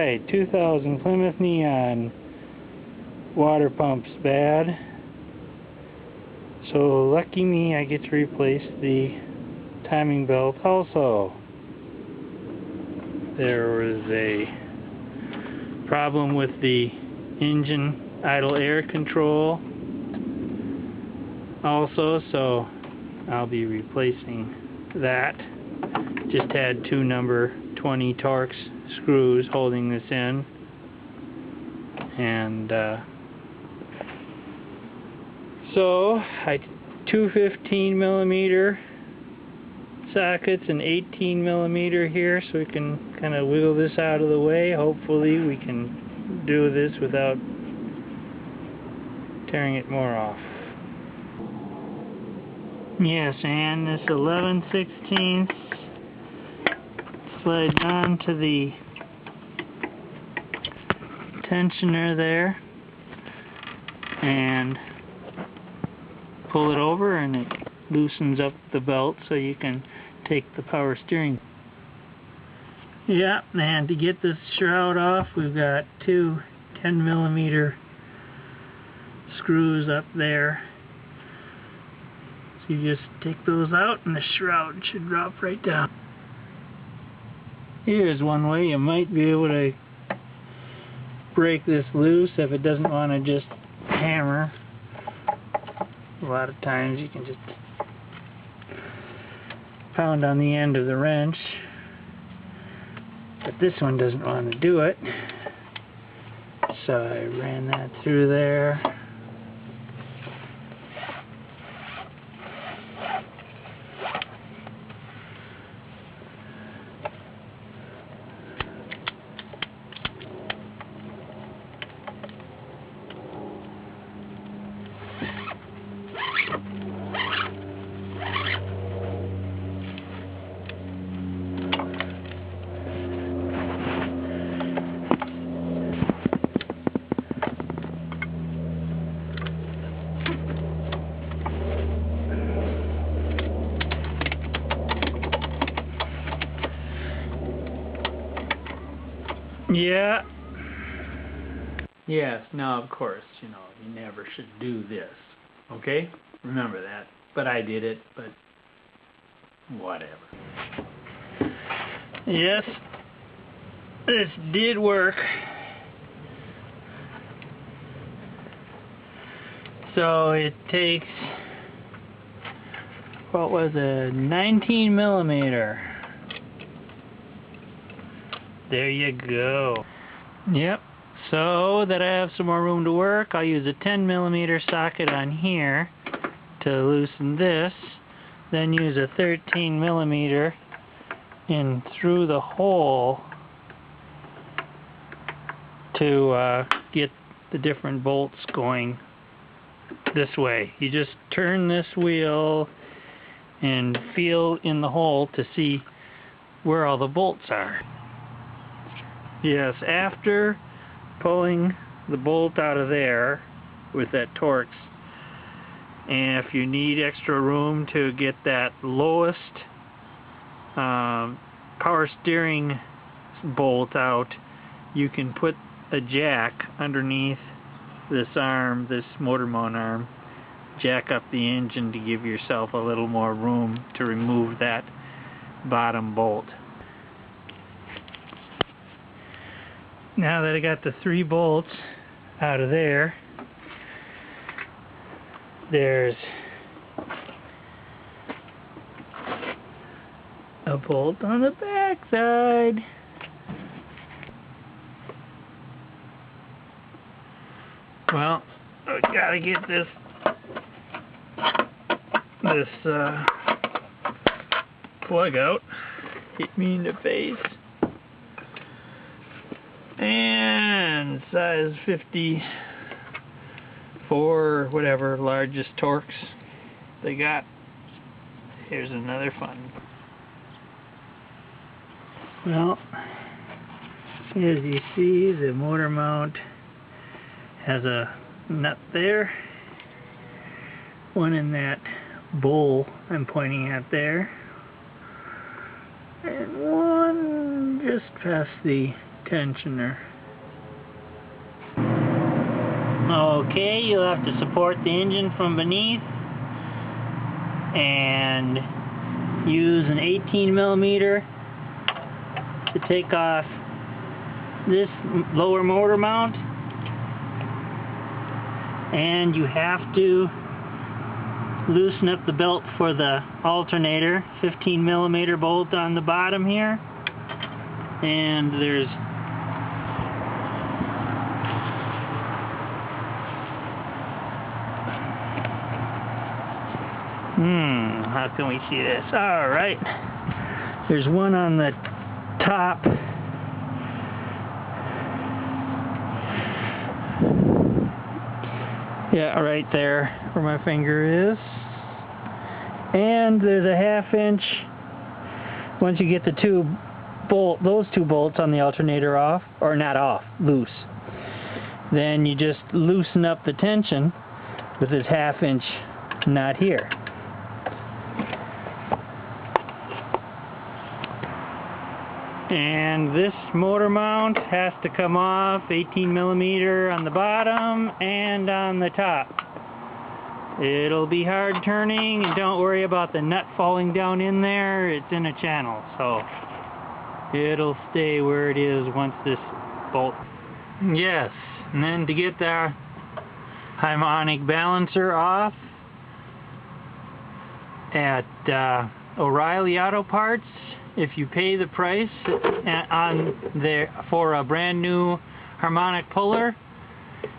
Alright, 2000 Plymouth Neon. Water pump's bad. So lucky me, I get to replace the timing belt also. There was a problem with the engine idle air control also, so I'll be replacing that. Just had two number 20 Torx screws holding this in, and so I two 15mm sockets and 18mm here, so we can kind of wiggle this out of the way. Hopefully we can do this without tearing it more off. Yes, and this 11/16 slides onto the tensioner there and pull it over, and it loosens up the belt so you can take the power steering. Yeah, and to get this shroud off, we've got two 10mm screws up there. So you just take those out and the shroud should drop right down. Here's one way you might be able to break this loose if it doesn't want to just hammer. A lot of times you can just pound on the end of the wrench, but this one doesn't want to do it, so I ran that through there. Yeah. Yes, now of course, you never should do this. Okay? Remember that. But I did it, but whatever. Yes, this did work. So it takes, what was it, 19mm. There you go. Yep. So that I have some more room to work, I'll use a 10mm socket on here to loosen this. Then use a 13mm in through the hole to get the different bolts going this way. You just turn this wheel and feel in the hole to see where all the bolts are. Yes, after pulling the bolt out of there with that Torx, and if you need extra room to get that lowest power steering bolt out, you can put a jack underneath this arm, this motor mount arm, jack up the engine to give yourself a little more room to remove that bottom bolt. Now that I got the 3 bolts out of there, there's a bolt on the back side. Well, I gotta get this plug out. Hit me in the face. And size 54, whatever, largest Torx they got. Here's another fun. Well, as you see, the motor mount has a nut there, one in that bowl I'm pointing at there, and one just past the tensioner. Okay, you'll have to support the engine from beneath and use an 18mm to take off this lower motor mount, and you have to loosen up the belt for the alternator. 15mm bolt on the bottom here, and there's how can we see this? Alright, there's one on the top. Yeah, right there where my finger is. And there's a 1/2 inch. Once you get the those two bolts on the alternator off, or not off, loose, then you just loosen up the tension with this 1/2 inch nut here. And this motor mount has to come off, 18mm on the bottom and on the top. It'll be hard turning, and don't worry about the nut falling down in there. It's in a channel, so it'll stay where it is once this bolt. Yes, and then to get the harmonic balancer off at O'Reilly Auto Parts, if you pay the price for a brand new harmonic puller,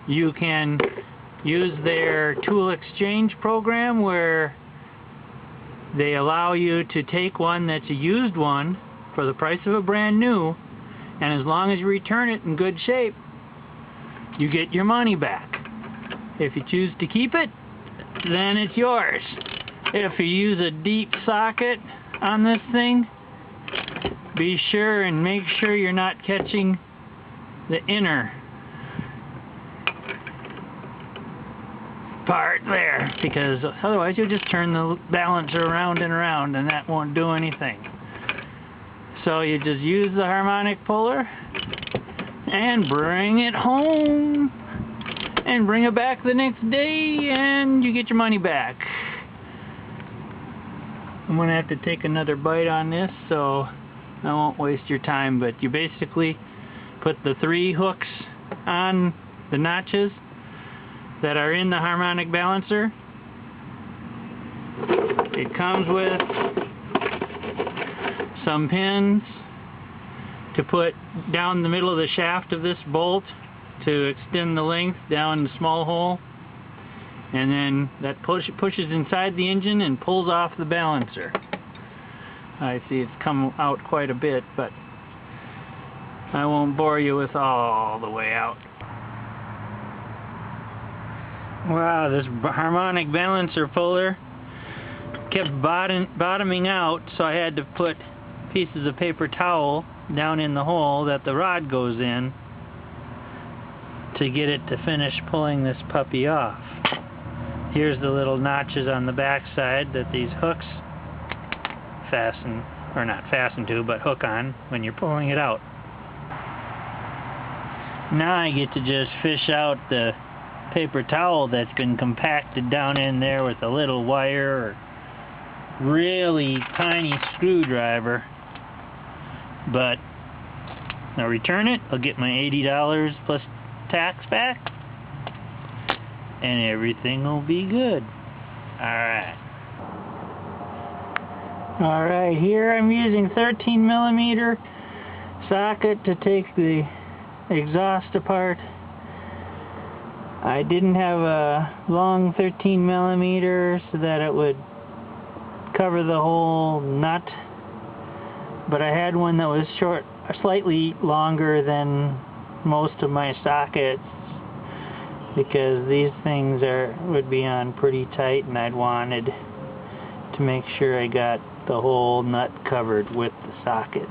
you can use their tool exchange program, where they allow you to take one that's a used one for the price of a brand new, and as long as you return it in good shape, you get your money back. If you choose to keep it, then it's yours. If you use a deep socket on this thing, be sure and make sure you're not catching the inner part there, because otherwise you'll just turn the balancer around and around, and that won't do anything. So you just use the harmonic puller and bring it home and bring it back the next day, and you get your money back. I'm going to have to take another bite on this, so I won't waste your time, but you basically put the 3 hooks on the notches that are in the harmonic balancer. It comes with some pins to put down the middle of the shaft of this bolt to extend the length down the small hole, and then that pushes inside the engine and pulls off the balancer. I see it's come out quite a bit, but I won't bore you with all the way out. Wow, this harmonic balancer puller kept bottoming out, so I had to put pieces of paper towel down in the hole that the rod goes in to get it to finish pulling this puppy off. Here's the little notches on the back side that these hooks fasten, or not fasten to, but hook on when you're pulling it out. Now I get to just fish out the paper towel that's been compacted down in there with a little wire or really tiny screwdriver. But I'll return it, I'll get my $80 plus tax back, and everything will be good. Alright, here I'm using 13mm socket to take the exhaust apart. I didn't have a long 13mm so that it would cover the whole nut, but I had one that was short, slightly longer than most of my sockets, because these things would be on pretty tight, and I'd wanted to make sure I got the whole nut covered with the socket.